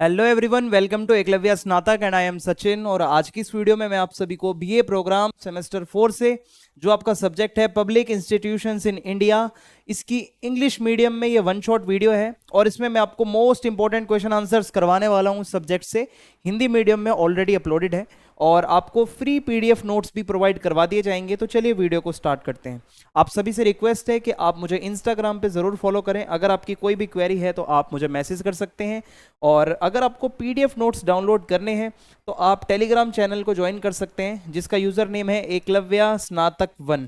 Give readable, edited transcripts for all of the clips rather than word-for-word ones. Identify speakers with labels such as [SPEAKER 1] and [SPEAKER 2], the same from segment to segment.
[SPEAKER 1] Hello everyone, welcome to Eklavya Snatak and I am Sachin. और आज की इस वीडियो में मैं आप सभी को बीए प्रोग्राम सेमेस्टर 4 से जो आपका सब्जेक्ट है पब्लिक इंस्टीट्यूशंस इन इंडिया, इसकी इंग्लिश मीडियम में ये वन शॉट वीडियो है। और इसमें मैं आपको मोस्ट इंपॉर्टेंट क्वेश्चन आंसर्स करवाने वाला हूँ सब्जेक्ट से। हिंदी मीडियम में ऑलरेडी अपलोडेड है और आपको फ्री पीडीएफ नोट्स भी प्रोवाइड करवा दिए जाएंगे। तो चलिए वीडियो को स्टार्ट करते हैं। आप सभी से रिक्वेस्ट है कि आप मुझे इंस्टाग्राम पे ज़रूर फॉलो करें। अगर आपकी कोई भी क्वेरी है तो आप मुझे मैसेज कर सकते हैं। और अगर आपको पीडीएफ नोट्स डाउनलोड करने हैं तो आप टेलीग्राम चैनल को ज्वाइन कर सकते हैं, जिसका यूज़र नेम है एकलव्य स्नातक 1।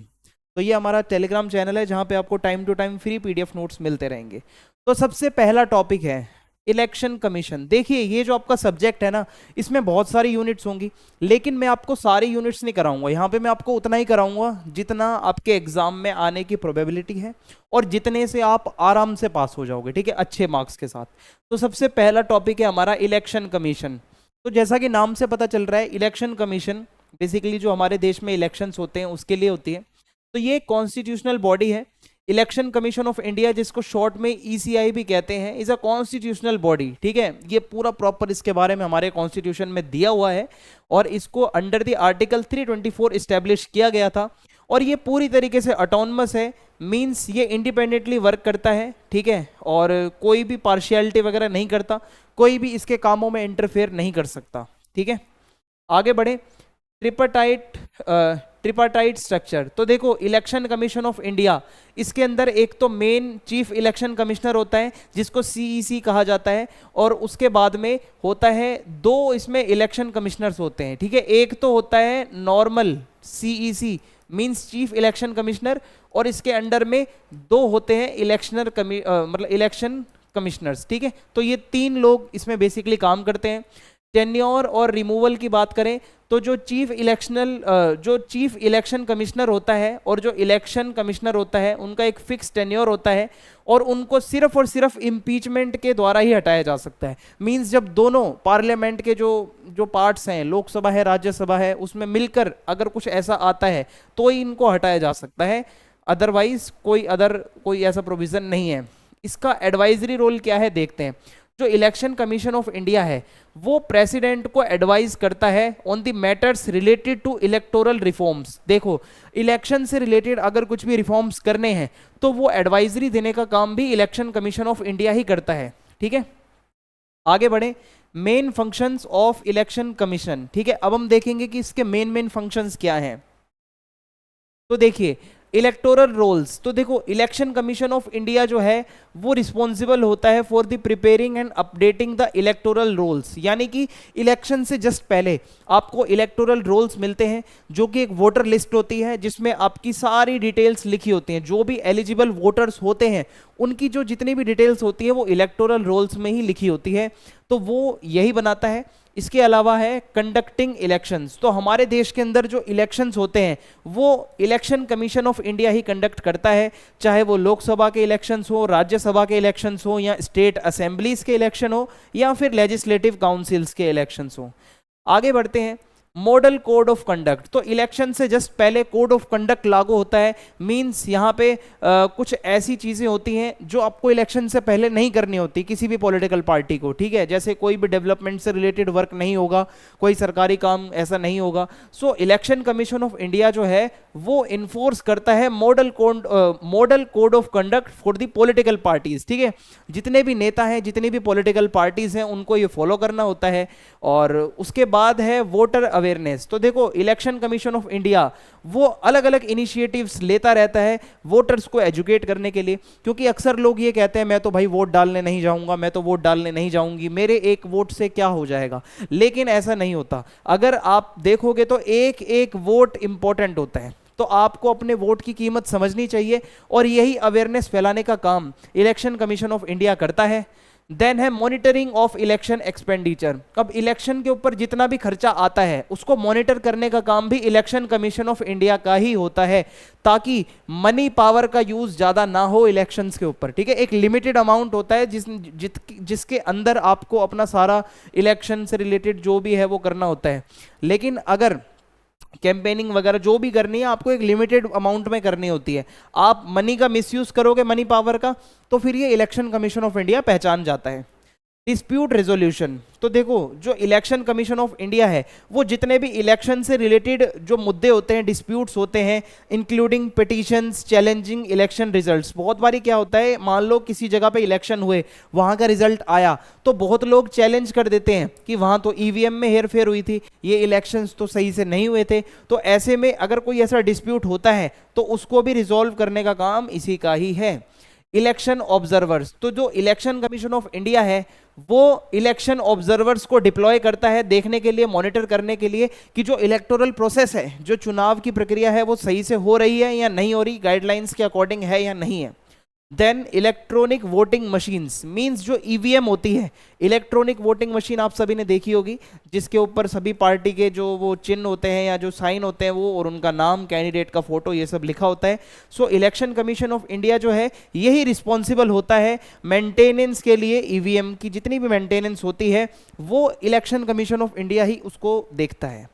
[SPEAKER 1] तो ये हमारा टेलीग्राम चैनल है जहाँ पे आपको time to time free PDF notes मिलते रहेंगे। तो सबसे पहला टॉपिक है इलेक्शन कमीशन। देखिए, ये जो आपका सब्जेक्ट है ना, इसमें बहुत सारी यूनिट्स होंगी, लेकिन मैं आपको सारी यूनिट्स नहीं कराऊंगा। यहाँ पे मैं आपको उतना ही कराऊंगा जितना आपके एग्जाम में आने की प्रोबेबिलिटी है और जितने से आप आराम से पास हो जाओगे, ठीक है, अच्छे मार्क्स के साथ। तो सबसे पहला टॉपिक है हमारा इलेक्शन कमीशन। तो जैसा कि नाम से पता चल रहा है, इलेक्शन कमीशन बेसिकली जो हमारे देश में इलेक्शंस होते हैं उसके लिए होती है। तो ये कॉन्स्टिट्यूशनल बॉडी है। इलेक्शन कमीशन ऑफ इंडिया, जिसको शॉर्ट में ईसीआई भी कहते हैं, इज अ कॉन्स्टिट्यूशनल बॉडी। ठीक है, ये पूरा प्रॉपर इसके बारे में हमारे कॉन्स्टिट्यूशन में दिया हुआ है और इसको अंडर द आर्टिकल 324 इस्टेब्लिश किया गया था। और ये पूरी तरीके से ऑटोनमस है, मींस ये इंडिपेंडेंटली वर्क करता है, ठीक है, और कोई भी पार्शियलिटी वगैरह नहीं करता, कोई भी इसके कामों में इंटरफेयर नहीं कर सकता। ठीक है, आगे बढ़े। ट्रिपाटाइट ट्रिपाटाइट स्ट्रक्चर। तो देखो, इलेक्शन कमीशन ऑफ इंडिया, इसके अंदर एक तो मेन चीफ इलेक्शन कमिश्नर होता है जिसको सीईसी कहा जाता है, और उसके बाद में होता है दो इसमें इलेक्शन कमिश्नर्स होते हैं। ठीक है, एक तो होता है normal CEC means chief election commissioner, और इसके अंडर में दो होते हैं मतलब इलेक्शन कमिश्नर्स। ठीक है, तो ये तीन लोग इसमें बेसिकली काम करते हैं। टेन्योर और रिमूवल की बात करें तो जो चीफ इलेक्शन कमिश्नर होता है और जो इलेक्शन कमिश्नर होता है, उनका एक फिक्स टेन्योर होता है और उनको सिर्फ और सिर्फ इम्पीचमेंट के द्वारा ही हटाया जा सकता है। मींस जब दोनों पार्लियामेंट के जो जो पार्ट्स हैं, लोकसभा है राज्यसभा है, उसमें मिलकर अगर कुछ ऐसा आता है तो ही इनको हटाया जा सकता है, अदरवाइज कोई ऐसा प्रोविजन नहीं है। इसका एडवाइजरी रोल क्या है देखते हैं। जो इलेक्शन कमीशन ऑफ इंडिया है वो प्रेसिडेंट को एडवाइज करता है on the matters related to electoral reforms. देखो, इलेक्शन से रिलेटेड अगर कुछ भी रिफॉर्म्स करने हैं तो वो एडवाइजरी देने का काम भी इलेक्शन कमीशन ऑफ इंडिया ही करता है। ठीक है, आगे बढ़े। Main functions of election commission. ठीक है, अब हम देखेंगे कि इसके मेन फंक्शंस क्या हैं। तो देखिए, इलेक्टोरल रोल्स। तो देखो, इलेक्शन कमीशन ऑफ इंडिया जो है वो रिस्पॉन्सिबल होता है for the preparing and updating the electoral rolls. यानी कि इलेक्शन से जस्ट पहले आपको इलेक्टोरल रोल्स मिलते हैं, जो कि एक वोटर लिस्ट होती है जिसमें आपकी सारी डिटेल्स लिखी होती हैं। जो भी एलिजिबल वोटर्स होते हैं उनकी जो जितनी भी डिटेल्स होती है वो इलेक्टोरल रोल्स में ही लिखी होती है, तो वो यही बनाता है। इसके अलावा है कंडक्टिंग इलेक्शंस। तो हमारे देश के अंदर जो इलेक्शंस होते हैं वो election commission of India he conduct करता है, चाहे वो लोकसभा के इलेक्शंस हो, राज्यसभा के इलेक्शंस हो, या स्टेट असेंबलीज के इलेक्शन हो, या फिर लेजिस्लेटिव काउंसिल्स के इलेक्शंस हो। आगे बढ़ते हैं। Model code of conduct. तो इलेक्शन से जस्ट पहले कोड ऑफ कंडक्ट लागू होता है। मींस यहाँ पे कुछ ऐसी चीज़ें होती हैं जो आपको इलेक्शन से पहले नहीं करनी होती किसी भी पॉलिटिकल पार्टी को। ठीक है, जैसे कोई भी डेवलपमेंट से रिलेटेड वर्क नहीं होगा, कोई सरकारी काम ऐसा नहीं होगा। सो इलेक्शन कमीशन ऑफ इंडिया जो है वो इन्फोर्स करता है model code of conduct for the political parties. ठीक है, जितने भी नेता हैं, जितनी भी पॉलिटिकल पार्टीज हैं, उनको ये फॉलो करना होता है। और उसके बाद है वोटर अवेयरनेस। तो देखो, इलेक्शन कमीशन ऑफ इंडिया वो अलग अलग इनिशिएटिव्स लेता रहता है वोटर्स को एजुकेट करने के लिए, क्योंकि अक्सर लोग ये कहते हैं मैं तो भाई वोट डालने नहीं जाऊंगा, मैं तो वोट डालने नहीं जाऊंगी, मेरे एक वोट से क्या हो जाएगा। लेकिन ऐसा नहीं होता। अगर आप देखोगे तो एक एक वोट इंपॉर्टेंट होता है, तो आपको अपने वोट की कीमत समझनी चाहिए, और यही अवेयरनेस फैलाने का काम इलेक्शन कमीशन ऑफ इंडिया करता है। देन है मॉनिटरिंग ऑफ इलेक्शन एक्सपेंडिचर। अब इलेक्शन के ऊपर जितना भी खर्चा आता है उसको मॉनिटर करने का काम भी इलेक्शन कमीशन ऑफ इंडिया का ही होता है, ताकि मनी पावर का यूज ज्यादा ना हो इलेक्शंस के ऊपर। ठीक है, एक लिमिटेड अमाउंट होता है जिसके अंदर आपको अपना सारा इलेक्शन से रिलेटेड जो भी है वो करना होता है। लेकिन अगर कैंपेनिंग वगैरह जो भी करनी है आपको एक लिमिटेड अमाउंट में करनी होती है, आप मनी का मिसयूज करोगे, मनी पावर का, तो फिर ये इलेक्शन कमीशन ऑफ इंडिया पहचान जाता है। डिस्प्यूट रेजोल्यूशन, तो देखो जो इलेक्शन कमीशन ऑफ इंडिया है वो जितने भी इलेक्शन से रिलेटेड जो मुद्दे होते हैं, डिस्प्यूट्स होते हैं, including petitions challenging election results. बहुत बारी क्या होता है, मान लो किसी जगह पे इलेक्शन हुए, वहां का रिजल्ट आया, तो बहुत लोग चैलेंज कर देते हैं कि वहां तो ईवीएम में हेरफेर हुई थी, ये इलेक्शंस तो सही से नहीं हुए थे। तो ऐसे में अगर कोई ऐसा डिस्प्यूट होता है तो उसको भी रिजॉल्व करने का काम इसी का ही है। इलेक्शन ऑब्जर्वर्स, तो जो इलेक्शन कमीशन ऑफ इंडिया है वो इलेक्शन ऑब्जर्वर्स को डिप्लॉय करता है देखने के लिए, मॉनिटर करने के लिए कि जो इलेक्टोरल प्रोसेस है, जो चुनाव की प्रक्रिया है वो सही से हो रही है या नहीं हो रही, गाइडलाइंस के अकॉर्डिंग है या नहीं है। Then electronic voting machines, means जो ईवीएम होती है, इलेक्ट्रॉनिक वोटिंग मशीन आप सभी ने देखी होगी, जिसके ऊपर सभी पार्टी के जो वो चिन्ह होते हैं या जो साइन होते हैं वो, और उनका नाम, कैंडिडेट का फोटो, ये सब लिखा होता है। सो इलेक्शन कमीशन ऑफ इंडिया जो है यही रिस्पॉन्सिबल होता है मेंटेनेंस के लिए। ईवीएम की जितनी भी मेंटेनेंस होती है वो इलेक्शन कमीशन ऑफ इंडिया ही उसको देखता है।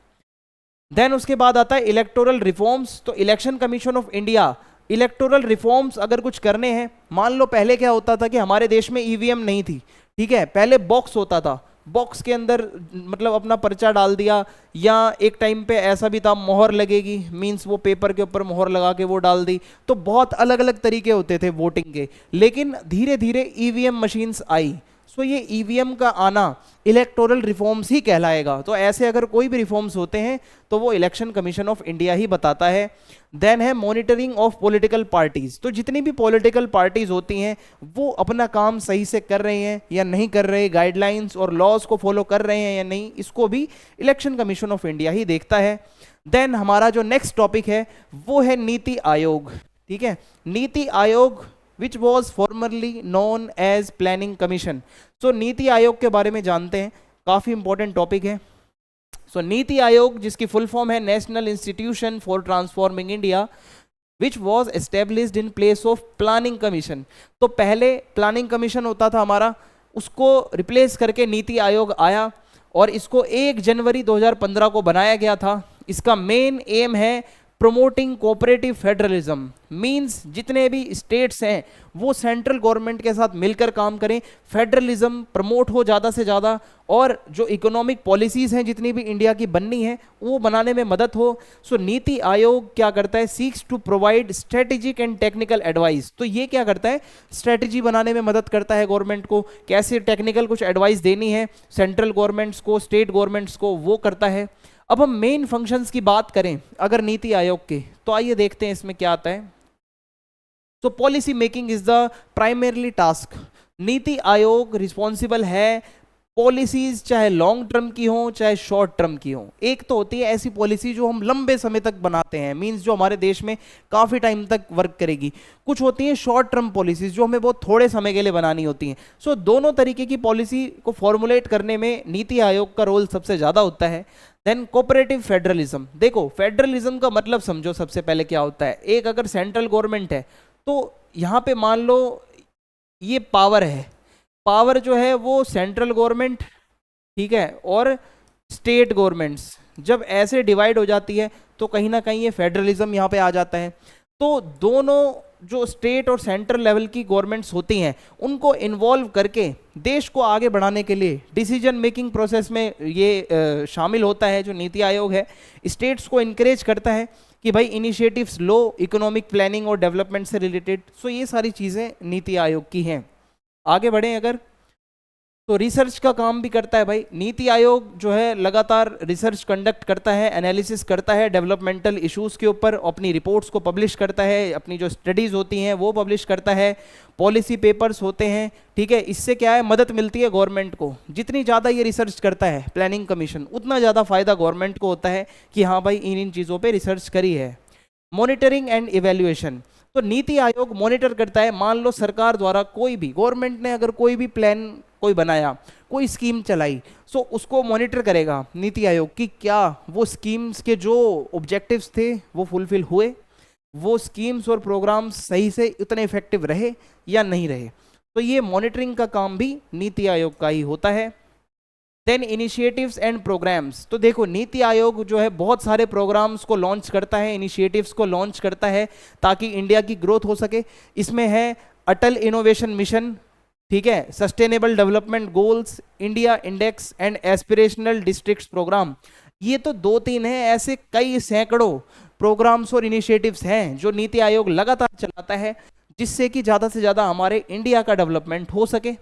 [SPEAKER 1] देन उसके बाद आता है इलेक्टोरल रिफॉर्म्स, तो election commission of India electoral reforms अगर कुछ करने हैं, मान लो पहले क्या होता था कि हमारे देश में ईवीएम नहीं थी, ठीक है, पहले बॉक्स होता था, बॉक्स के अंदर मतलब अपना पर्चा डाल दिया, या एक टाइम पे ऐसा भी था मोहर लगेगी, मींस वो पेपर के ऊपर मोहर लगा के वो डाल दी। तो बहुत अलग अलग तरीके होते थे वोटिंग के, लेकिन धीरे धीरे ईवीएम मशीन्स आई। सो ये ईवीएम का आना इलेक्टोरल रिफॉर्म्स ही कहलाएगा। तो ऐसे अगर कोई भी रिफॉर्म्स होते हैं तो वो इलेक्शन कमीशन ऑफ इंडिया ही बताता है। देन है मॉनिटरिंग ऑफ पॉलिटिकल पार्टीज, तो जितनी भी पॉलिटिकल पार्टीज होती हैं वो अपना काम सही से कर रहे हैं या नहीं कर रहे, गाइडलाइंस और लॉज को फॉलो कर रहे हैं या नहीं, इसको भी इलेक्शन कमीशन ऑफ इंडिया ही देखता है। देन हमारा जो नेक्स्ट टॉपिक है वो है नीति आयोग, ठीक है, NITI Aayog which was formerly known as planning commission। so NITI Aayog के बारे में जानते हैं, काफी इंपॉर्टेंट टॉपिक है। so नीति आयोग जिसकी फुल फॉर्म है national institution for transforming India which was established in place of planning commission। तो पहले प्लानिंग कमीशन होता था हमारा, उसको रिप्लेस करके नीति आयोग आया और इसको 1 जनवरी 2015 को बनाया गया था। इसका मेन एम है प्रोमोटिंग कोऑपरेटिव फेडरलिज्म, मींस जितने भी स्टेट्स हैं वो सेंट्रल गवर्नमेंट के साथ मिलकर काम करें, फेडरलिज्म प्रमोट हो ज़्यादा से ज़्यादा, और जो इकोनॉमिक पॉलिसीज़ हैं जितनी भी इंडिया की बननी है वो बनाने में मदद हो। सो नीति आयोग क्या करता है, seeks to provide strategic and technical advice. तो ये क्या करता है, स्ट्रेटेजी बनाने में मदद करता है गवर्नमेंट को, कैसे टेक्निकल कुछ एडवाइस देनी है सेंट्रल गवर्नमेंट्स को, स्टेट गवर्नमेंट्स को, वो करता है। अब हम मेन फंक्शंस की बात करें अगर नीति आयोग के, तो आइए देखते हैं इसमें क्या आता है। तो policy making is the primarily task. NITI Aayog responsible है पॉलिसीज चाहे लॉन्ग टर्म की हो चाहे शॉर्ट टर्म की हो। एक तो होती है ऐसी पॉलिसी जो हम लंबे समय तक बनाते हैं, मींस जो हमारे देश में काफ़ी टाइम तक वर्क करेगी। कुछ होती हैं शॉर्ट टर्म पॉलिसीज जो हमें बहुत थोड़े समय के लिए बनानी होती हैं। सो दोनों तरीके की पॉलिसी को फॉर्मुलेट करने में नीति आयोग का रोल सबसे ज़्यादा होता है। देन कोऑपरेटिव फेडरलिज्म, देखो फेडरलिज्म का मतलब समझो सबसे पहले क्या होता है। एक अगर सेंट्रल गवर्नमेंट है तो यहाँ पे मान लो ये पावर है, पावर जो है वो सेंट्रल गवर्नमेंट, ठीक है, और स्टेट गवर्नमेंट्स जब ऐसे डिवाइड हो जाती है तो कहीं ना कहीं ये फेडरलिज्म यहाँ पे आ जाता है। तो दोनों जो स्टेट और सेंट्रल लेवल की गवर्नमेंट्स होती हैं उनको इन्वॉल्व करके देश को आगे बढ़ाने के लिए डिसीजन मेकिंग प्रोसेस में ये शामिल होता है जो नीति आयोग है। स्टेट्स को इनकरेज करता है कि भाई इनिशिएटिव्स लो इकोनॉमिक प्लानिंग और डेवलपमेंट से रिलेटेड। सो ये सारी चीज़ें नीति आयोग की हैं। आगे बढ़ें अगर, तो रिसर्च का काम भी करता है भाई। नीति आयोग जो है लगातार रिसर्च कंडक्ट करता है, एनालिसिस करता है डेवलपमेंटल इश्यूज़ के ऊपर, अपनी रिपोर्ट्स को पब्लिश करता है, अपनी जो स्टडीज़ होती हैं वो पब्लिश करता है, पॉलिसी पेपर्स होते हैं, ठीक है। इससे क्या है, मदद मिलती है गवर्नमेंट को। जितनी ज़्यादा ये रिसर्च करता है प्लानिंग कमीशन उतना ज़्यादा फ़ायदा गवर्नमेंट को होता है कि हाँ भाई इन चीज़ों पर रिसर्च करी है। मॉनिटरिंग एंड इवेल्युएशन, तो नीति आयोग मॉनिटर करता है। मान लो सरकार द्वारा कोई भी, गवर्नमेंट ने अगर कोई भी प्लान कोई बनाया, कोई स्कीम चलाई, सो उसको मॉनिटर करेगा नीति आयोग कि क्या वो स्कीम्स के जो ऑब्जेक्टिव्स थे वो फुलफिल हुए, वो स्कीम्स और प्रोग्राम्स सही से उतने इफेक्टिव रहे या नहीं रहे। तो ये मॉनिटरिंग का काम भी नीति आयोग का ही होता है। देन इनिशिएटिव्स एंड प्रोग्राम्स, तो देखो नीति आयोग जो है बहुत सारे प्रोग्राम्स को लॉन्च करता है, इनिशिएटिव्स को लॉन्च करता है ताकि इंडिया की ग्रोथ हो सके। इसमें है अटल इनोवेशन मिशन, ठीक है, sustainable development goals, India index and aspirational districts programme. ये तो दो तीन है, ऐसे कई सैकड़ों प्रोग्राम्स और इनिशिएटिव्स हैं जो नीति आयोग लगातार चलाता है, जिससे कि ज़्यादा से ज़्यादा हमारे इंडिया का डेवलपमेंट हो सके।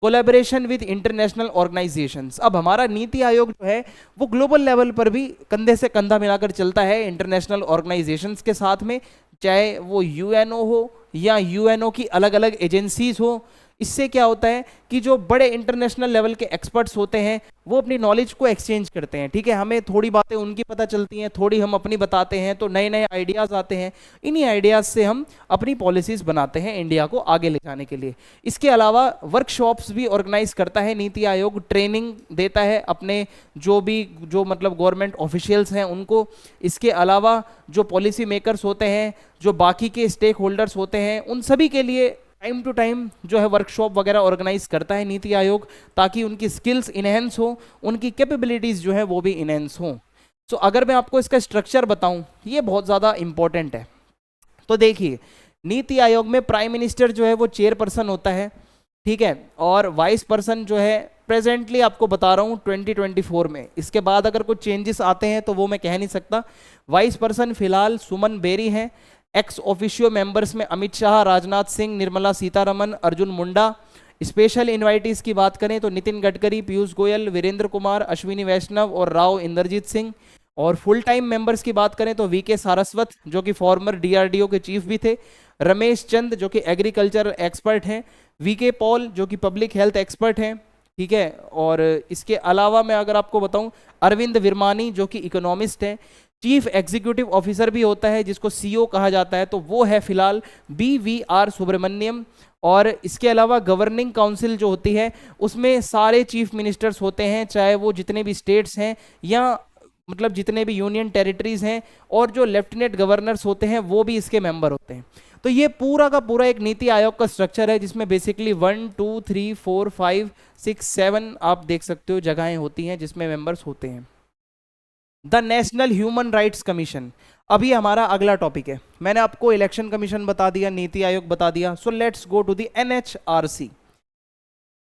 [SPEAKER 1] कोलैबोरेशन विद इंटरनेशनल ऑर्गेनाइजेशंस, अब हमारा नीति आयोग जो है वो ग्लोबल लेवल पर भी कंधे से कंधा मिलाकर चलता है इंटरनेशनल ऑर्गेनाइजेशंस के साथ में, चाहे वो यूएनओ हो या यूएनओ की अलग अलग एजेंसीज हो। इससे क्या होता है कि जो बड़े इंटरनेशनल लेवल के एक्सपर्ट्स होते हैं वो अपनी नॉलेज को एक्सचेंज करते हैं, ठीक है, हमें थोड़ी बातें उनकी पता चलती हैं, थोड़ी हम अपनी बताते हैं, तो नए नए आइडियाज़ आते हैं। इन्हीं आइडियाज़ से हम अपनी पॉलिसीज़ बनाते हैं इंडिया को आगे ले जाने के लिए। इसके अलावा वर्कशॉप्स भी ऑर्गेनाइज करता है नीति आयोग, ट्रेनिंग देता है अपने जो मतलब गवर्नमेंट ऑफिशियल्स हैं उनको। इसके अलावा जो पॉलिसी मेकर्स होते हैं, जो बाकी के स्टेक होल्डर्स होते हैं, उन सभी के लिए टाइम टू टाइम जो है वर्कशॉप वगैरह ऑर्गेनाइज करता है नीति आयोग, ताकि उनकी स्किल्स इनहेंस हो, उनकी कैपेबिलिटीज़ जो है वो भी इनहेंस हो। सो अगर मैं आपको इसका स्ट्रक्चर बताऊं, ये बहुत ज़्यादा इंपॉर्टेंट है। तो देखिए, नीति आयोग में प्राइम मिनिस्टर जो है वो चेयरपर्सन होता है, ठीक है, और वाइस पर्सन जो है प्रेजेंटली आपको बता रहा हूँ 2024 में, इसके बाद अगर कुछ चेंजेस आते हैं तो वो मैं कह नहीं सकता। वाइस पर्सन फिलहाल सुमन बेरी हैं। एक्स ऑफिशियो मेंबर्स में अमित शाह, राजनाथ सिंह, निर्मला सीतारमन, अर्जुन मुंडा। स्पेशल इनवाइटीज की बात करें तो नितिन गडकरी, पीयूष गोयल, वीरेंद्र कुमार, अश्विनी वैष्णव और राव इंद्रजीत सिंह। और फुल टाइम मेंबर्स की बात करें तो वीके सारस्वत जो कि फॉर्मर डीआरडीओ के चीफ भी थे, रमेश चंद जो कि एग्रीकल्चर एक्सपर्ट हैं, वीके पॉल जो कि पब्लिक हेल्थ एक्सपर्ट हैं, ठीक है। और इसके अलावा मैं अगर आपको बताऊं, अरविंद विरमानी जो कि इकोनॉमिस्ट हैं। चीफ एग्जीक्यूटिव ऑफिसर भी होता है जिसको सीओ कहा जाता है, तो वो है फिलहाल BVR सुब्रमण्यम। और इसके अलावा गवर्निंग काउंसिल जो होती है उसमें सारे चीफ मिनिस्टर्स होते हैं, चाहे वो जितने भी स्टेट्स हैं या मतलब जितने भी यूनियन टेरिटरीज हैं, और जो लेफ्टिनेंट गवर्नर्स होते हैं वो भी इसके मेंबर होते हैं। तो ये पूरा का पूरा एक नीति आयोग का स्ट्रक्चर है जिसमें बेसिकली 1 2 3 4 5 6 7 आप देख सकते हो जगहें होती हैं जिसमें मेंबर्स होते हैं। The national Human Rights commission, अभी हमारा अगला टॉपिक है। मैंने आपको इलेक्शन कमीशन बता दिया, नीति आयोग बता दिया, so let's go to the NHRC।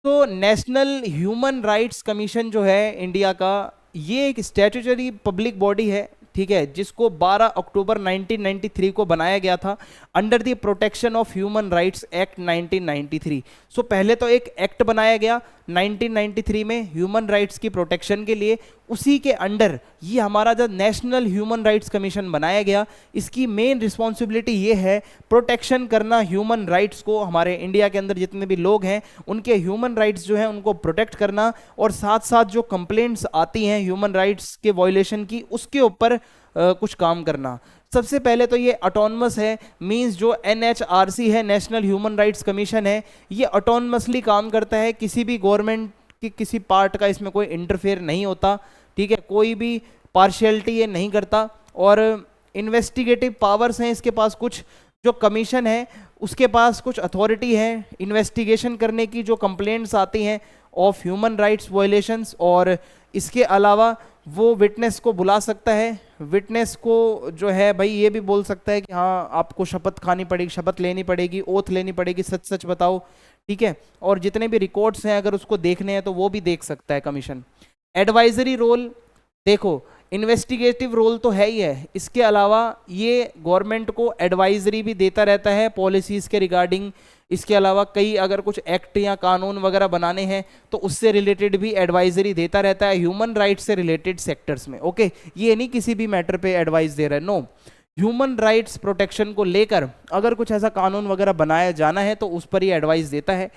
[SPEAKER 1] तो नेशनल ह्यूमन राइट्स कमीशन जो है इंडिया का, ये एक स्टैट्यूटरी पब्लिक बॉडी है, ठीक है, जिसको 12 अक्टूबर 1993 को बनाया गया था under the protection of human rights act 1993। सो पहले तो एक एक्ट बनाया गया 1993 में ह्यूमन राइट्स की प्रोटेक्शन के लिए, उसी के अंडर ये हमारा जो नेशनल ह्यूमन राइट्स कमीशन बनाया गया। इसकी मेन रिस्पॉन्सिबिलिटी ये है प्रोटेक्शन करना ह्यूमन राइट्स को, हमारे इंडिया के अंदर जितने भी लोग हैं उनके ह्यूमन राइट्स जो हैं उनको प्रोटेक्ट करना, और साथ साथ जो कंप्लेंट्स आती हैं ह्यूमन राइट्स के वायलेशन की उसके ऊपर कुछ काम करना। सबसे पहले तो ये ऑटोनमस है, मींस जो NHRC है, नेशनल ह्यूमन राइट्स कमीशन है, ये ऑटोनमसली काम करता है, किसी भी गवर्नमेंट की किसी पार्ट का इसमें कोई इंटरफेयर नहीं होता, ठीक है, कोई भी पार्शियलिटी ये नहीं करता। और इन्वेस्टिगेटिव पावर्स हैं इसके पास कुछ, जो कमीशन है उसके पास कुछ अथॉरिटी है इन्वेस्टिगेशन करने की जो कंप्लेंट्स आती हैं ऑफ ह्यूमन राइट्स वायलेशंस। और इसके अलावा वो विटनेस को बुला सकता है, विटनेस को जो है भाई ये भी बोल सकता है कि हाँ आपको शपथ खानी पड़ेगी, शपथ लेनी पड़ेगी, ओथ लेनी पड़ेगी, सच सच बताओ, ठीक है। और जितने भी रिकॉर्ड्स हैं अगर उसको देखने हैं तो वो भी देख सकता है कमीशन। एडवाइजरी रोल, देखो इन्वेस्टिगेटिव रोल तो है ही है, इसके अलावा ये गवर्नमेंट को एडवाइजरी भी देता रहता है पॉलिसीज़ के रिगार्डिंग। इसके अलावा कई अगर कुछ एक्ट या कानून वगैरह बनाने हैं तो उससे रिलेटेड भी एडवाइजरी देता रहता है ह्यूमन राइट्स से रिलेटेड सेक्टर्स में। ओके, ये नहीं किसी भी मैटर पे एडवाइस दे रहा है, नो, ह्यूमन राइट्स प्रोटेक्शन को लेकर अगर कुछ ऐसा कानून वगैरह बनाया जाना है तो उस पर ही एडवाइस देता है।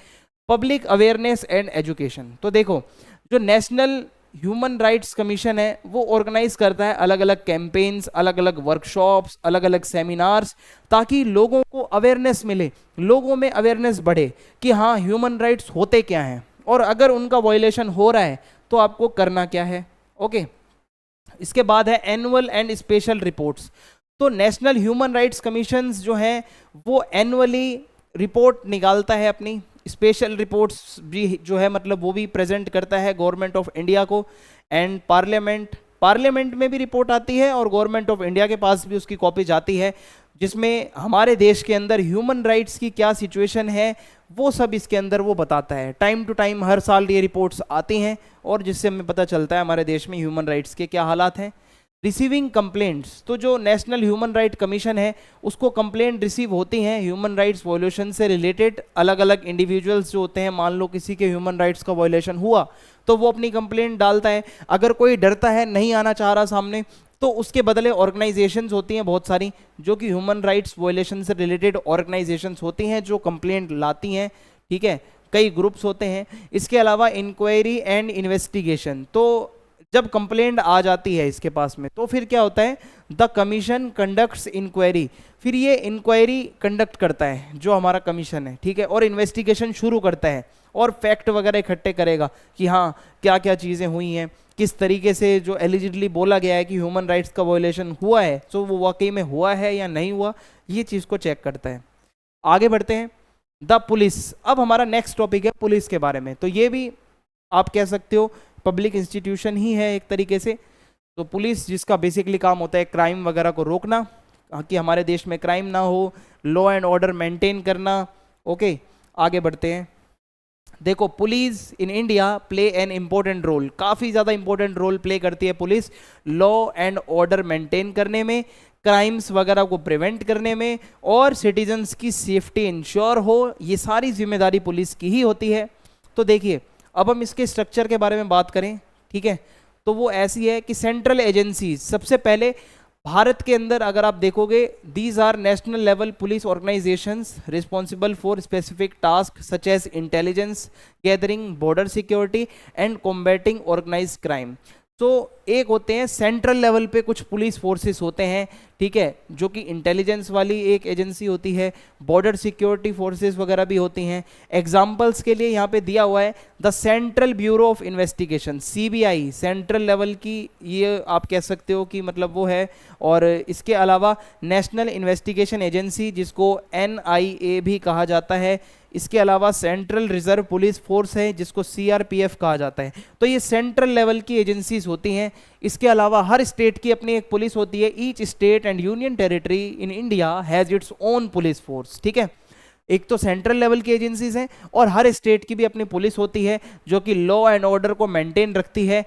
[SPEAKER 1] पब्लिक अवेयरनेस एंड एजुकेशन, तो देखो जो नेशनल ह्यूमन राइट्स कमीशन है वो ऑर्गेनाइज करता है अलग अलग कैंपेन्स, अलग अलग वर्कशॉप्स, अलग अलग सेमिनार्स, ताकि लोगों को अवेयरनेस मिले, लोगों में अवेयरनेस बढ़े कि हाँ ह्यूमन राइट्स होते क्या हैं और अगर उनका वायलेशन हो रहा है तो आपको करना क्या है। ओके, इसके बाद है एनुअल एंड स्पेशल रिपोर्ट्स। तो नेशनल ह्यूमन राइट्स कमीशंस जो हैं वो एनुअली रिपोर्ट निकालता है अपनी, स्पेशल रिपोर्ट्स भी जो है मतलब वो भी प्रेजेंट करता है गवर्नमेंट ऑफ इंडिया को। एंड पार्लियामेंट में भी रिपोर्ट आती है और गवर्नमेंट ऑफ इंडिया के पास भी उसकी कॉपी जाती है, जिसमें हमारे देश के अंदर ह्यूमन राइट्स की क्या सिचुएशन है वो सब इसके अंदर वो बताता है। टाइम टू टाइम हर साल ये रिपोर्ट्स आती हैं और जिससे हमें पता चलता है हमारे देश में ह्यूमन राइट्स के क्या हालात हैं। रिसीविंग कंप्लेंट्स, तो जो नेशनल ह्यूमन राइट कमीशन है उसको कंप्लेंट रिसीव होती हैं ह्यूमन राइट्स वायोलेशन से रिलेटेड। अलग अलग इंडिविजुअल्स जो होते हैं, मान लो किसी के ह्यूमन राइट्स का वायोलेशन हुआ तो वो अपनी कंप्लेंट डालता है। अगर कोई डरता है, नहीं आना चाह रहा सामने, तो उसके बदले ऑर्गेनाइजेशंस होती हैं बहुत सारी जो कि ह्यूमन राइट्स वायोलेशन से रिलेटेड ऑर्गेनाइजेशंस होती हैं जो कंप्लेंट लाती हैं, ठीक है। कई ग्रुप्स होते हैं। इसके अलावा इंक्वायरी एंड इन्वेस्टिगेशन, तो जब कंप्लेंट आ जाती है इसके पास में तो फिर क्या होता है, द कमीशन कंडक्ट्स इंक्वायरी, फिर ये इंक्वायरी कंडक्ट करता है जो हमारा कमीशन है, ठीक है, और इन्वेस्टिगेशन शुरू करता है और फैक्ट वगैरह इकट्ठे करेगा कि हाँ क्या क्या चीज़ें हुई हैं, किस तरीके से जो एलिजिडली बोला गया है कि ह्यूमन राइट्स का वायोलेशन हुआ है तो वो वाकई में हुआ है या नहीं हुआ, ये चीज़ को चेक करता है। आगे बढ़ते हैं, द पुलिस। अब हमारा नेक्स्ट टॉपिक है पुलिस के बारे में। तो ये भी आप कह सकते हो पब्लिक इंस्टीट्यूशन ही है एक तरीके से। तो पुलिस जिसका बेसिकली काम होता है क्राइम वगैरह को रोकना, कि हमारे देश में क्राइम ना हो, लॉ एंड ऑर्डर मेंटेन करना। ओके, आगे बढ़ते हैं। देखो, police in India play an important role, काफ़ी ज़्यादा इंपॉर्टेंट रोल प्ले करती है police law and order maintain करने में, क्राइम्स वगैरह को प्रिवेंट करने में, और सिटीजन्स की सेफ्टी इंश्योर हो, ये सारी जिम्मेदारी पुलिस की ही होती है। तो देखिए, अब हम इसके स्ट्रक्चर के बारे में बात करें, ठीक है, तो वो ऐसी है कि सेंट्रल एजेंसीज, सबसे पहले भारत के अंदर अगर आप देखोगे, these are national level police organisations responsible for specific task such as intelligence gathering, border security and combating organised crime. तो एक होते हैं सेंट्रल लेवल पे कुछ पुलिस फोर्सेस होते हैं, ठीक है, जो कि इंटेलिजेंस वाली एक एजेंसी होती है, बॉर्डर सिक्योरिटी फोर्सेस वगैरह भी होती हैं। एग्जांपल्स के लिए यहाँ पे दिया हुआ है the central bureau of investigation, CBI, central level की ये आप कह सकते हो कि मतलब वो है। और इसके अलावा नेशनल इन्वेस्टिगेशन एजेंसी जिसको एनआईए भी कहा जाता है। इसके अलावा सेंट्रल रिजर्व पुलिस फोर्स है जिसको सीआरपीएफ कहा जाता है। तो ये सेंट्रल लेवल की एजेंसीज होती हैं। इसके अलावा हर स्टेट की अपनी एक पुलिस होती है। Each state and union territory in India has its own police force, ठीक है। एक तो सेंट्रल लेवल की एजेंसीज हैं और हर स्टेट की भी अपनी पुलिस होती है जो कि लॉ एंड ऑर्डर को मेंटेन रखती है।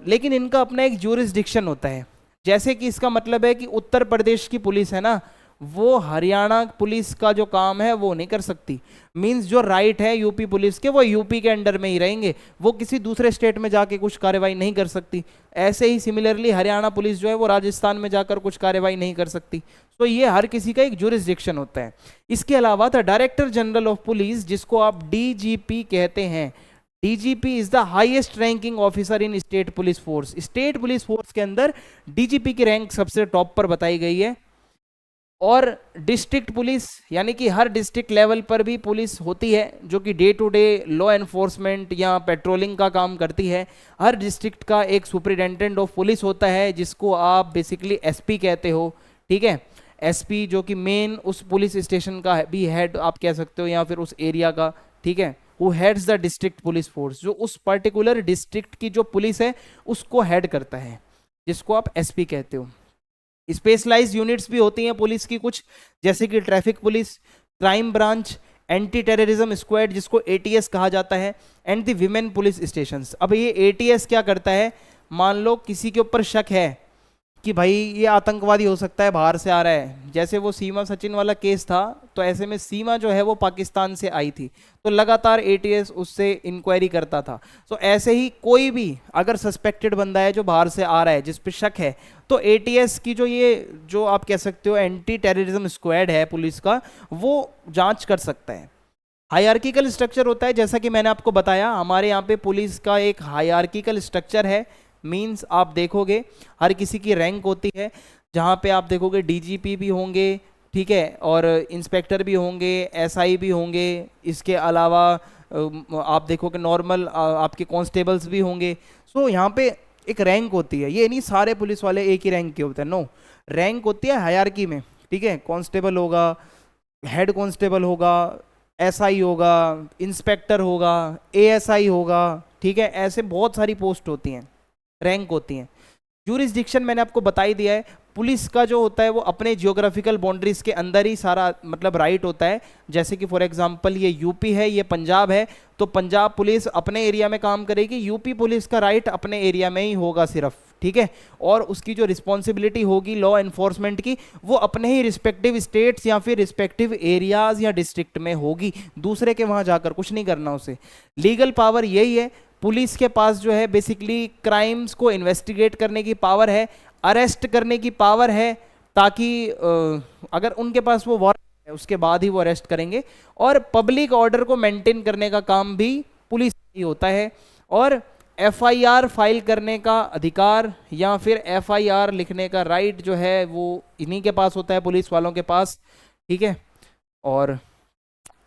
[SPEAKER 1] लेकिन इनका अपना एक ज्यूरिसडिक्शन होता है। जैसे कि इसका मतलब है कि उत्तर प्रदेश की पुलिस है ना, वो हरियाणा पुलिस का जो काम है वो नहीं कर सकती। मींस जो राइट है यूपी पुलिस के वो यूपी के अंडर में ही रहेंगे, वो किसी दूसरे स्टेट में जाके कुछ कार्रवाई नहीं कर सकती। ऐसे ही सिमिलरली हरियाणा पुलिस जो है वो राजस्थान में जाकर कुछ कार्रवाई नहीं कर सकती। तो ये हर किसी का एक ज्यूरिसडिक्शन होता है। इसके अलावा the director general of police, जिसको आप डीजीपी कहते हैं, DGP is the highest ranking officer in state police force. State police force के अंदर डीजीपी की रैंक सबसे टॉप पर बताई गई है। और डिस्ट्रिक्ट पुलिस, यानी कि हर डिस्ट्रिक्ट लेवल पर भी पुलिस होती है जो कि day to day law enforcement या पेट्रोलिंग का काम करती है। हर डिस्ट्रिक्ट का एक सुपरिटेंडेंट ऑफ पुलिस होता है जिसको आप बेसिकली एसपी कहते हो, ठीक है। एसपी जो कि मेन उस पुलिस स्टेशन का भी हेड आप कह सकते हो या फिर उस एरिया का, ठीक है। Who heads the district police force, जो उस पर्टिकुलर डिस्ट्रिक्ट की जो पुलिस है उसको हेड करता है, जिसको आप एसपी कहते हो। स्पेशलाइज्ड यूनिट्स भी होती हैं पुलिस की कुछ, जैसे कि traffic police, crime branch, anti terrorism squad जिसको एटीएस कहा जाता है, and the women police stations. अब ये एटीएस क्या करता है, मान लो किसी के ऊपर शक है कि भाई ये आतंकवादी हो सकता है, बाहर से आ रहा है, जैसे वो सीमा सचिन वाला केस था, तो ऐसे में सीमा जो है वो पाकिस्तान से आई थी, तो लगातार एटीएस उससे इंक्वायरी करता था। तो ऐसे ही कोई भी अगर सस्पेक्टेड बंदा है जो बाहर से आ रहा है जिस पे शक है, तो एटीएस की जो आप कह सकते हो एंटी टेररिज्म स्क्वाड है पुलिस का, वो जांच कर सकता है। हायरार्किकल स्ट्रक्चर होता है, जैसा कि मैंने आपको बताया हमारे यहाँ पे पुलिस का एक हायरार्किकल स्ट्रक्चर है। मींस आप देखोगे हर किसी की रैंक होती है, जहाँ पे आप देखोगे डीजीपी भी होंगे, ठीक है, और इंस्पेक्टर भी होंगे, एसआई भी होंगे। इसके अलावा आप देखोगे नॉर्मल आपके कांस्टेबल्स भी होंगे। सो यहाँ पे एक रैंक होती है, ये नहीं सारे पुलिस वाले एक ही रैंक के होते हैं, नो, रैंक होती है हायरार्की में, ठीक है। कांस्टेबल होगा, हेड कांस्टेबल होगा, एसआई होगा, इंस्पेक्टर होगा, एएसआई होगा, ठीक है। ऐसे बहुत सारी पोस्ट होती हैं, रैंक होती हैं। यूरिसडिक्शन मैंने आपको बता ही दिया है, पुलिस का जो होता है वो अपने जियोग्राफिकल बाउंड्रीज के अंदर ही सारा मतलब राइट होता है। जैसे कि फॉर एग्जांपल ये यूपी है, ये पंजाब है, तो पंजाब पुलिस अपने एरिया में काम करेगी, यूपी पुलिस का राइट अपने एरिया में ही होगा सिर्फ, ठीक है। और उसकी जो रिस्पॉन्सिबिलिटी होगी लॉ एनफोर्समेंट की, वो अपने ही रिस्पेक्टिव स्टेट्स या फिर रिस्पेक्टिव एरियाज या डिस्ट्रिक्ट में होगी, दूसरे के वहां जाकर कुछ नहीं करना उसे। लीगल पावर यही है, पुलिस के पास जो है बेसिकली क्राइम्स को इन्वेस्टिगेट करने की पावर है, अरेस्ट करने की पावर है, ताकि अगर उनके पास वो वारंट है उसके बाद ही वो अरेस्ट करेंगे। और पब्लिक ऑर्डर को मेंटेन करने का काम भी पुलिस ही होता है। और एफआईआर फाइल करने का अधिकार या फिर एफआईआर लिखने का राइट जो है वो इन्हीं के पास होता है, पुलिस वालों के पास, ठीक है। और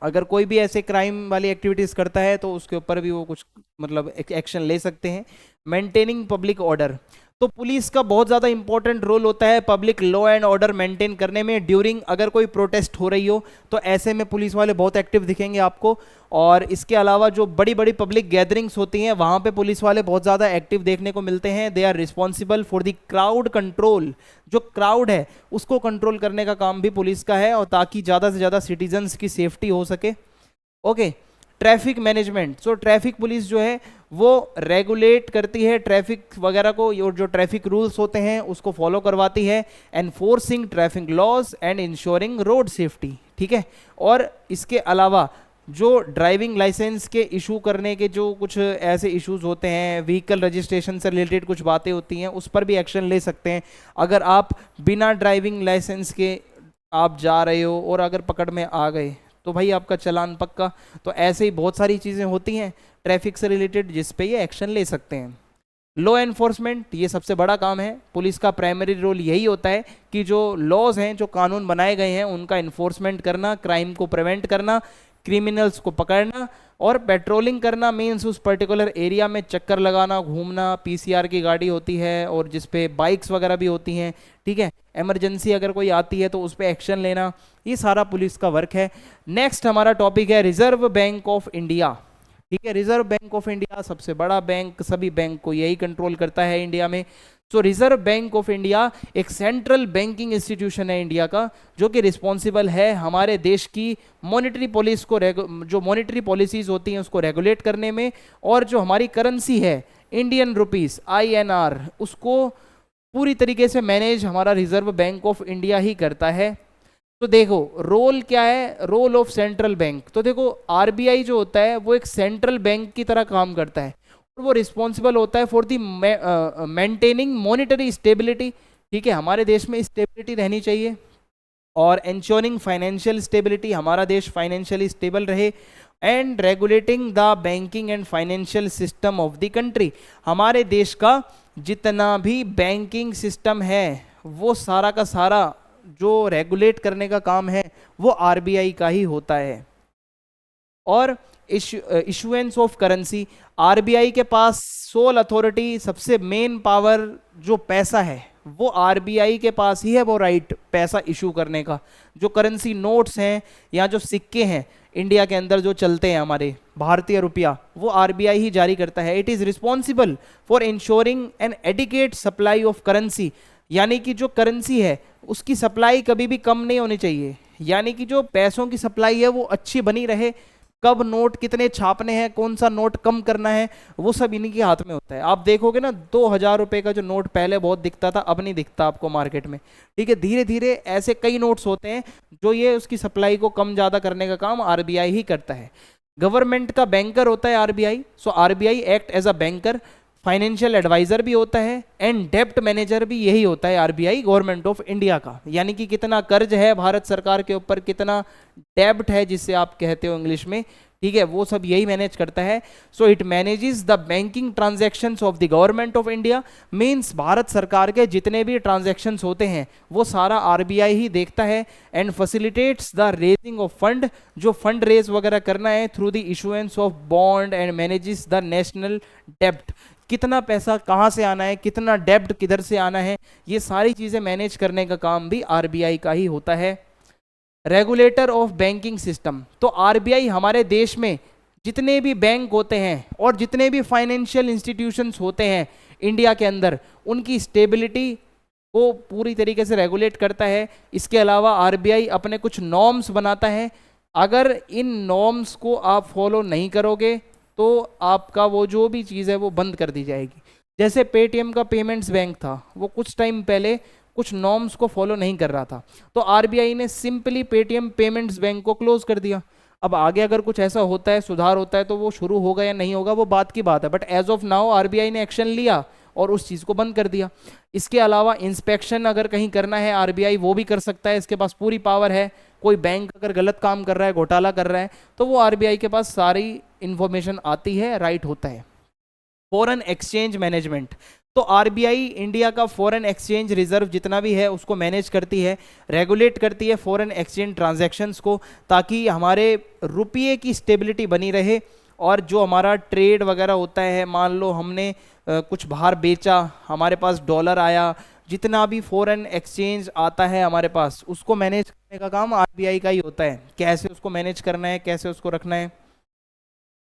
[SPEAKER 1] अगर कोई भी ऐसे क्राइम वाली एक्टिविटीज करता है तो उसके ऊपर भी वो कुछ मतलब एक्शन ले सकते हैं। मेंटेनिंग पब्लिक ऑर्डर, तो पुलिस का बहुत ज़्यादा इंपॉर्टेंट रोल होता है public law and order maintain करने में। ड्यूरिंग अगर कोई प्रोटेस्ट हो रही हो तो ऐसे में पुलिस वाले बहुत एक्टिव दिखेंगे आपको। और इसके अलावा जो बड़ी बड़ी पब्लिक गैदरिंग्स होती हैं वहाँ पे पुलिस वाले बहुत ज़्यादा एक्टिव देखने को मिलते हैं। They are responsible for the crowd control, जो क्राउड है उसको कंट्रोल करने का काम भी पुलिस का है, और ताकि ज़्यादा से ज़्यादा सिटीजन्स की सेफ्टी हो सके। Okay, traffic management, so traffic police जो है वो रेगुलेट करती है ट्रैफिक वगैरह को, और जो ट्रैफिक रूल्स होते हैं उसको फॉलो करवाती है। Enforcing traffic laws and ensuring road safety, ठीक है। और इसके अलावा जो ड्राइविंग लाइसेंस के इशू करने के जो कुछ ऐसे इश्यूज होते हैं, व्हीकल रजिस्ट्रेशन से रिलेटेड कुछ बातें होती हैं, उस पर भी एक्शन ले सकते हैं। अगर आप बिना ड्राइविंग लाइसेंस के आप जा रहे हो और अगर पकड़ में आ गए तो भाई आपका चालान पक्का। तो ऐसे ही बहुत सारी चीज़ें होती हैं ट्रैफिक से रिलेटेड जिस पे ये एक्शन ले सकते हैं। लॉ एनफोर्समेंट, ये सबसे बड़ा काम है पुलिस का। प्राइमरी रोल यही होता है कि जो लॉज हैं, जो कानून बनाए गए हैं, उनका इन्फोर्समेंट करना, क्राइम को प्रिवेंट करना, क्रिमिनल्स को पकड़ना और पेट्रोलिंग करना। मीन्स उस पर्टिकुलर एरिया में चक्कर लगाना, घूमना। पीसीआर की गाड़ी होती है और जिस पे बाइक्स वगैरह भी होती हैं, ठीक है। इमरजेंसी अगर कोई आती है तो उस पर एक्शन लेना, ये सारा पुलिस का वर्क है। नेक्स्ट हमारा टॉपिक है रिजर्व बैंक ऑफ इंडिया, ठीक है। रिजर्व बैंक ऑफ इंडिया सबसे बड़ा बैंक, सभी बैंक को यही कंट्रोल करता है इंडिया में। तो रिजर्व बैंक ऑफ इंडिया एक सेंट्रल बैंकिंग इंस्टीट्यूशन है इंडिया का, जो कि रिस्पॉन्सिबल है हमारे देश की मॉनेटरी पॉलिसी को, जो मॉनेटरी पॉलिसीज होती हैं उसको रेगुलेट करने में। और जो हमारी करेंसी है इंडियन रुपीस INR, उसको पूरी तरीके से मैनेज हमारा रिजर्व बैंक ऑफ इंडिया ही करता है। तो देखो रोल क्या है, रोल ऑफ सेंट्रल बैंक। तो देखो RBI जो होता है वो एक सेंट्रल बैंक की तरह काम करता है, और वो रिस्पॉन्सिबल होता है for the maintaining monetary stability, ठीक है। हमारे देश में स्टेबिलिटी रहनी चाहिए, और इंश्योरिंग फाइनेंशियल स्टेबिलिटी, हमारा देश फाइनेंशियली स्टेबल रहे। And regulating the banking and financial system of the country, हमारे देश का जितना भी बैंकिंग सिस्टम है वो सारा का सारा जो रेगुलेट करने का काम है वो RBI का ही होता है। और इशुएंस ऑफ करेंसी, RBI के पास सोल अथॉरिटी, सबसे मेन पावर जो पैसा है वो RBI के पास ही है, वो राइट पैसा इशू करने का। जो करेंसी नोट्स हैं या जो सिक्के हैं इंडिया के अंदर जो चलते हैं हमारे भारतीय रुपया, वो RBI ही जारी करता है। It is responsible for ensuring an adequate supply of currency, यानी कि जो करेंसी है उसकी सप्लाई कभी भी कम नहीं होनी चाहिए, यानी कि जो पैसों की सप्लाई है वो अच्छी बनी रहे। कब नोट कितने छापने हैं, कौन सा नोट कम करना है, वो सब इन्हीं के हाथ में होता है। आप देखोगे ना 2000 रुपए का जो नोट पहले बहुत दिखता था, अब नहीं दिखता आपको मार्केट में, ठीक है। धीरे धीरे ऐसे कई नोट्स होते हैं जो ये उसकी सप्लाई को कम ज़्यादा करने का काम RBI ही करता है। गवर्नमेंट का बैंकर होता है RBI, so RBI act as a banker, financial adviser भी होता है, एंड डेप्ट मैनेजर भी यही होता है RBI गवर्नमेंट ऑफ इंडिया का। यानी कि कितना कर्ज है भारत सरकार के ऊपर, कितना डेब्ट है जिससे आप कहते हो इंग्लिश में, ठीक है, वो सब यही मैनेज करता है। So it manages the banking transactions of the government of India, means Bharat सरकार के जितने भी ट्रांजैक्शंस होते हैं वो सारा RBI ही देखता है। And facilitates the raising of fund, जो फंड रेज वगैरह करना है through the issuance of bond, and manages the national डेब्ट, कितना पैसा कहाँ से आना है, कितना डेब्ट किधर से आना है, ये सारी चीज़ें मैनेज करने का काम भी RBI का ही होता है। रेगुलेटर ऑफ बैंकिंग सिस्टम, तो RBI हमारे देश में जितने भी बैंक होते हैं और जितने भी फाइनेंशियल इंस्टीट्यूशंस होते हैं इंडिया के अंदर, उनकी स्टेबिलिटी को पूरी तरीके से रेगुलेट करता है। इसके अलावा आरबीआई अपने कुछ नॉर्म्स बनाता है, अगर इन नॉर्म्स को आप फॉलो नहीं करोगे तो आपका वो जो भी चीज़ है वो बंद कर दी जाएगी। जैसे पेटीएम का पेमेंट्स बैंक था, वो कुछ टाइम पहले कुछ नॉर्म्स को फॉलो नहीं कर रहा था, तो आरबीआई ने सिंपली पेटीएम पेमेंट्स बैंक को क्लोज कर दिया। अब आगे अगर कुछ ऐसा होता है, सुधार होता है, तो वो शुरू होगा या नहीं होगा वो बात की बात है, but as of now RBI ने एक्शन लिया और उस चीज़ को बंद कर दिया। इसके अलावा इंस्पेक्शन अगर कहीं करना है आरबीआई वो भी कर सकता है, इसके पास पूरी पावर है। कोई बैंक अगर गलत काम कर रहा है, घोटाला कर रहा है, तो वो आरबीआई के पास सारी इंफॉर्मेशन आती है, राइट होता है। फॉरेन एक्सचेंज मैनेजमेंट, तो आरबीआई इंडिया का फॉरेन एक्सचेंज रिजर्व जितना भी है उसको मैनेज करती है, रेगुलेट करती है फॉरेन एक्सचेंज ट्रांजैक्शंस को, ताकि हमारे रुपये की स्टेबिलिटी बनी रहे। और जो हमारा ट्रेड वगैरह होता है, मान लो हमने कुछ बाहर बेचा, हमारे पास डॉलर आया, जितना भी फॉरेन एक्सचेंज आता है हमारे पास, उसको मैनेज करने का काम आरबीआई का ही होता है। कैसे उसको मैनेज करना है, कैसे उसको रखना है।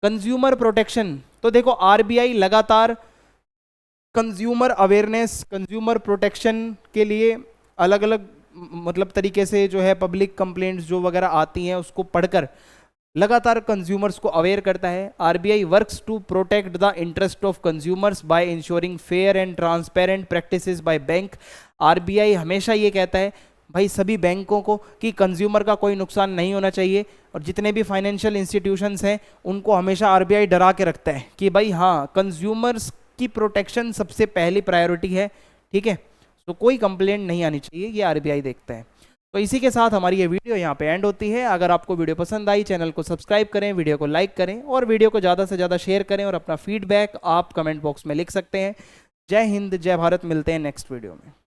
[SPEAKER 1] कंज्यूमर प्रोटेक्शन, तो देखो आरबीआई लगातार कंज्यूमर अवेयरनेस, कंज्यूमर प्रोटेक्शन के लिए अलग अलग मतलब तरीके से जो है पब्लिक कंप्लेंट्स जो वगैरह आती हैं उसको पढ़कर लगातार कंज्यूमर्स को अवेयर करता है। RBI works to protect the interest of consumers by ensuring fair and transparent practices by bank. RBI हमेशा ये कहता है भाई सभी बैंकों को कि कंज्यूमर का कोई नुकसान नहीं होना चाहिए, और जितने भी फाइनेंशियल इंस्टीट्यूशंस हैं उनको हमेशा आरबीआई डरा के रखता है कि भाई हाँ, कंज्यूमर्स की प्रोटेक्शन सबसे पहली प्रायोरिटी है, ठीक है। तो कोई कंप्लेंट नहीं आनी चाहिए, ये आरबीआई देखता है। तो इसी के साथ हमारी ये वीडियो यहाँ पे एंड होती है। अगर आपको वीडियो पसंद आई, चैनल को सब्सक्राइब करें, वीडियो को लाइक करें और वीडियो को ज़्यादा से ज़्यादा शेयर करें, और अपना फीडबैक आप कमेंट बॉक्स में लिख सकते हैं। जय हिंद, जय भारत, मिलते हैं नेक्स्ट वीडियो में।